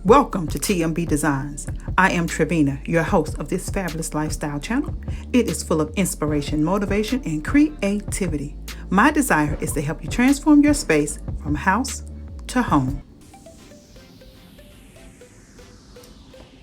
Welcome to TMB Designs. I am Trevina, your host of this fabulous lifestyle channel. It is full of inspiration, motivation, and creativity. My desire is to help you transform your space from house to home.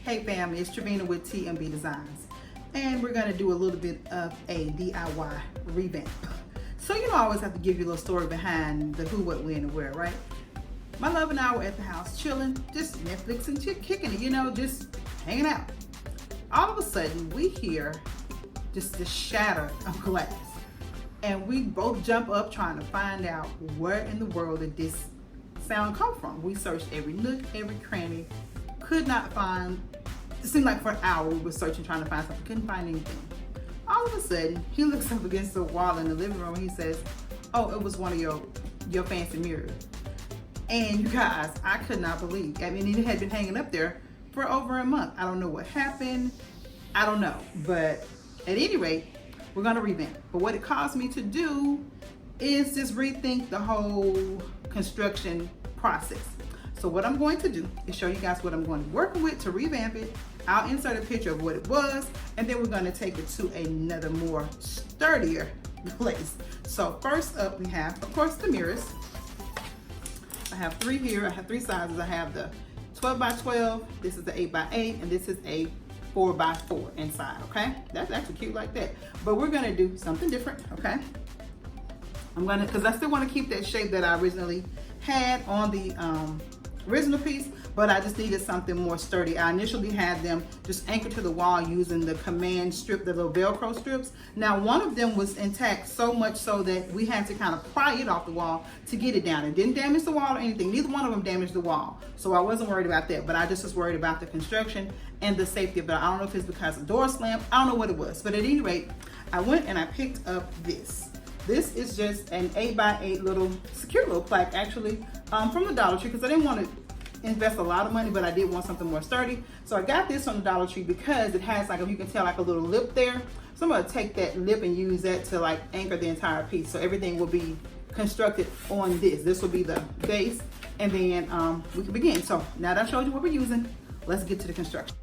Hey family, it's Trevina with TMB Designs. And we're going to do a little bit of a DIY revamp. So I always have to give you a little story behind the who, what, when, and where, right? My love and I were at the house chilling, just Netflix and kicking it, just hanging out. All of a sudden, we hear just the shatter of glass. And we both jump up trying to find out where in the world did this sound come from. We searched every nook, every cranny, could not find, it seemed like for an hour we were searching, trying to find something, couldn't find anything. All of a sudden, he looks up against the wall in the living room and he says, "Oh, it was one of your fancy mirrors." And you guys, I could not believe. I mean, it had been hanging up there for over a month. I don't know what happened. I don't know. But at any rate, we're going to revamp. But what it caused me to do is just rethink the whole construction process. So what I'm going to do is show you guys what I'm going to be working with to revamp it. I'll insert a picture of what it was, and then we're going to take it to another more sturdier place. So first up, we have, of course, the mirrors. I have three here. I have three sizes. I have the 12 by 12. This is the 8 by 8, and this is a 4 by 4 inside. Okay, that's actually cute like that. But we're gonna do something different. Okay, because I still want to keep that shape that I originally had on the original piece, but I just needed something more sturdy. I initially had them just anchored to the wall using the command strip, the little Velcro strips. Now one of them was intact, so much so that we had to kind of pry it off the wall to get it down. It didn't damage the wall or anything. Neither one of them damaged the wall. So I wasn't worried about that, but I just was worried about the construction and the safety of it. I don't know if it's because the door slammed. I don't know what it was, but at any rate, I went and I picked up this. This is just an 8 by 8 little, secure little plaque actually, from the Dollar Tree, because I didn't want to invest a lot of money, but I did want something more sturdy. So I got this from the Dollar Tree because it has, like, if you can tell, like a little lip there. So I'm gonna take that lip and use that to like anchor the entire piece. So everything will be constructed on this. This will be the base, and then we can begin. So now that I showed you what we're using, let's get to the construction.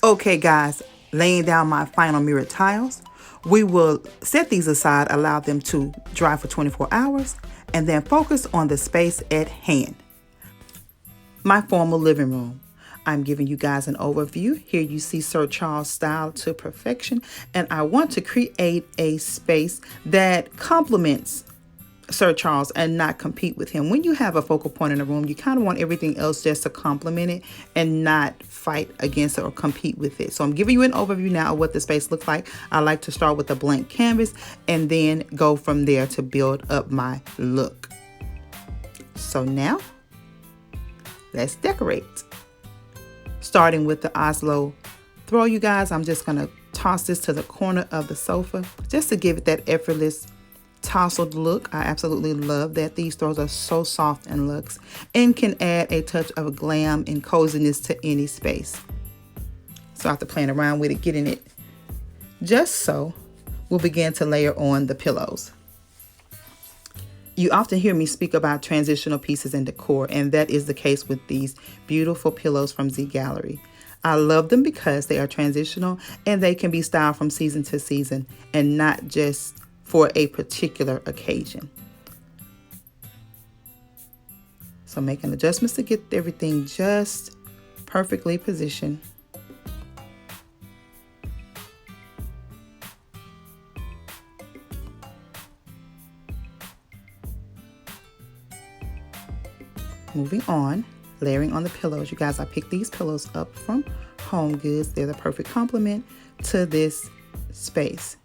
Okay guys, laying down my final mirror tiles. We will set these aside, allow them to dry for 24 hours, and then focus on the space at hand. My formal living room. I'm giving you guys an overview. Here you see Sir Charles' style to perfection, and I want to create a space that complements Sir Charles and not compete with him. When you have a focal point in a room, you kind of want everything else just to complement it and not fight against it or compete with it. So I'm giving you an overview now of what the space looks like. I like to start with a blank canvas and then go from there to build up my look. So now, let's decorate. Starting with the Oslo throw, you guys, I'm just gonna toss this to the corner of the sofa just to give it that effortless tousled look. I absolutely love that. These throws are so soft and luxe and can add a touch of glam and coziness to any space. So after playing around with it, getting it just so, we'll begin to layer on the pillows. You often hear me speak about transitional pieces and decor, and that is the case with these beautiful pillows from Z Gallery. I love them because they are transitional and they can be styled from season to season and not just for a particular occasion. So making adjustments to get everything just perfectly positioned. Moving on, layering on the pillows. You guys, I picked these pillows up from Home Goods. They're the perfect complement to this space.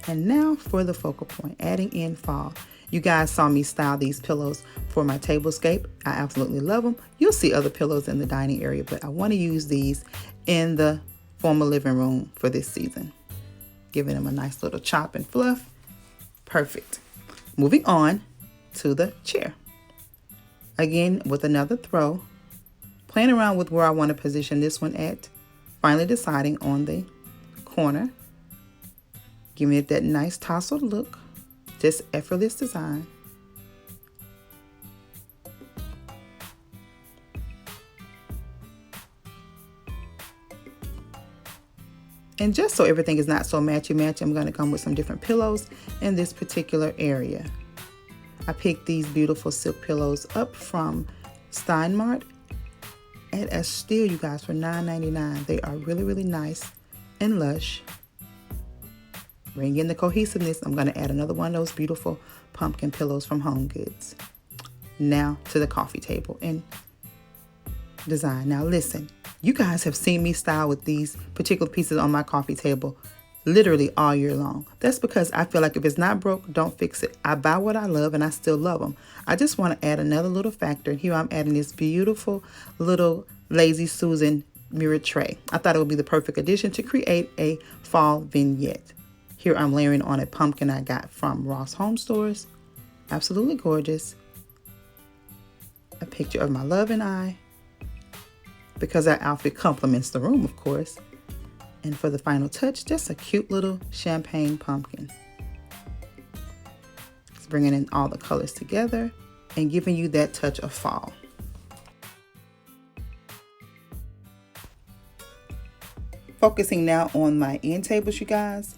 And now for the focal point, adding in fall. You guys saw me style these pillows for my tablescape. I absolutely love them. You'll see other pillows in the dining area, but I want to use these in the formal living room for this season. Giving them a nice little chop and fluff. Perfect. Moving on to the chair. Again, with another throw. Playing around with where I want to position this one at. Finally deciding on the corner. Giving it that nice tousled look. Just effortless design. And just so everything is not so matchy-matchy, I'm going to come with some different pillows in this particular area. I picked these beautiful silk pillows up from Stein Mart at a steal, you guys, for $9.99. They are really, really nice and lush. Bring in the cohesiveness. I'm going to add another one of those beautiful pumpkin pillows from Home Goods. Now to the coffee table and design. Now listen, you guys have seen me style with these particular pieces on my coffee table literally all year long. That's because I feel like if it's not broke, don't fix it. I buy what I love and I still love them. I just want to add another little factor. Here I'm adding this beautiful little Lazy Susan mirror tray. I thought it would be the perfect addition to create a fall vignette. Here I'm layering on a pumpkin I got from Ross Home Stores. Absolutely gorgeous. A picture of my love and I, because that outfit complements the room, of course. And for the final touch, just a cute little champagne pumpkin. It's bringing in all the colors together and giving you that touch of fall. Focusing now on my end tables, you guys.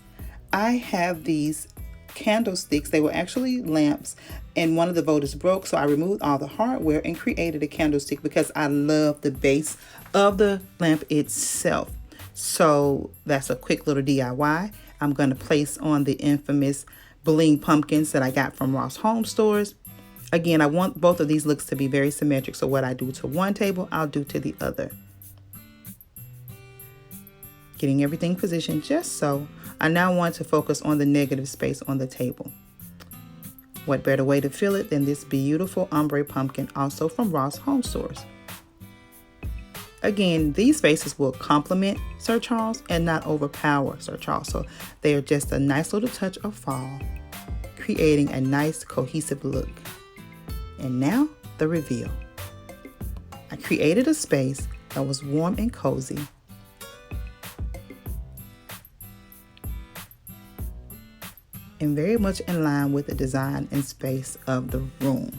I have these candlesticks. They were actually lamps, and one of the voters broke, so I removed all the hardware and created a candlestick because I love the base of the lamp itself. So that's a quick little DIY. I'm going to place on the infamous bling pumpkins that I got from Ross Home Stores. Again, I want both of these looks to be very symmetric, so what I do to one table, I'll do to the other. Getting everything positioned just so. I now want to focus on the negative space on the table. What better way to fill it than this beautiful ombre pumpkin, also from Ross Home Stores. Again, these spaces will complement Sir Charles and not overpower Sir Charles. So they are just a nice little touch of fall, creating a nice cohesive look. And now the reveal. I created a space that was warm and cozy. And very much in line with the design and space of the room.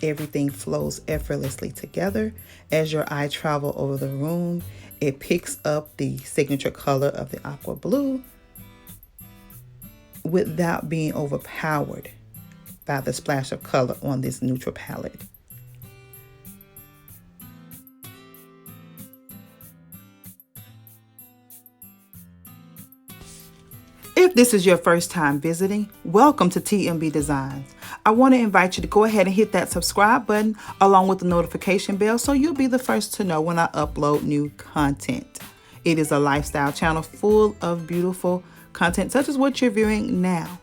Everything flows effortlessly together. As your eye travels over the room, it picks up the signature color of the aqua blue without being overpowered by the splash of color on this neutral palette. If this is your first time visiting, welcome to TMB Designs. I want to invite you to go ahead and hit that subscribe button along with the notification bell so you'll be the first to know when I upload new content. It is a lifestyle channel full of beautiful content such as what you're viewing now.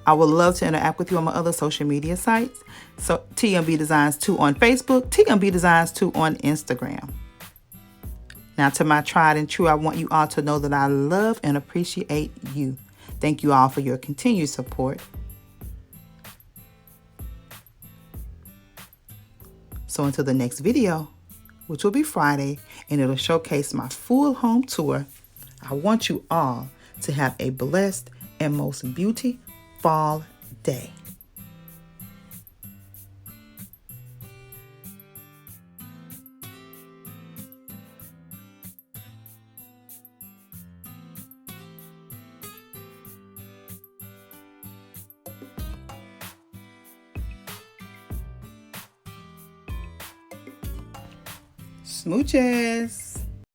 I would love to interact with you on my other social media sites. So TMB Designs 2 on Facebook, TMB Designs 2 on Instagram. Now to my tried and true, I want you all to know that I love and appreciate you. Thank you all for your continued support. So until the next video, which will be Friday, and it'll showcase my full home tour, I want you all to have a blessed and most beautiful fall day. Smooches.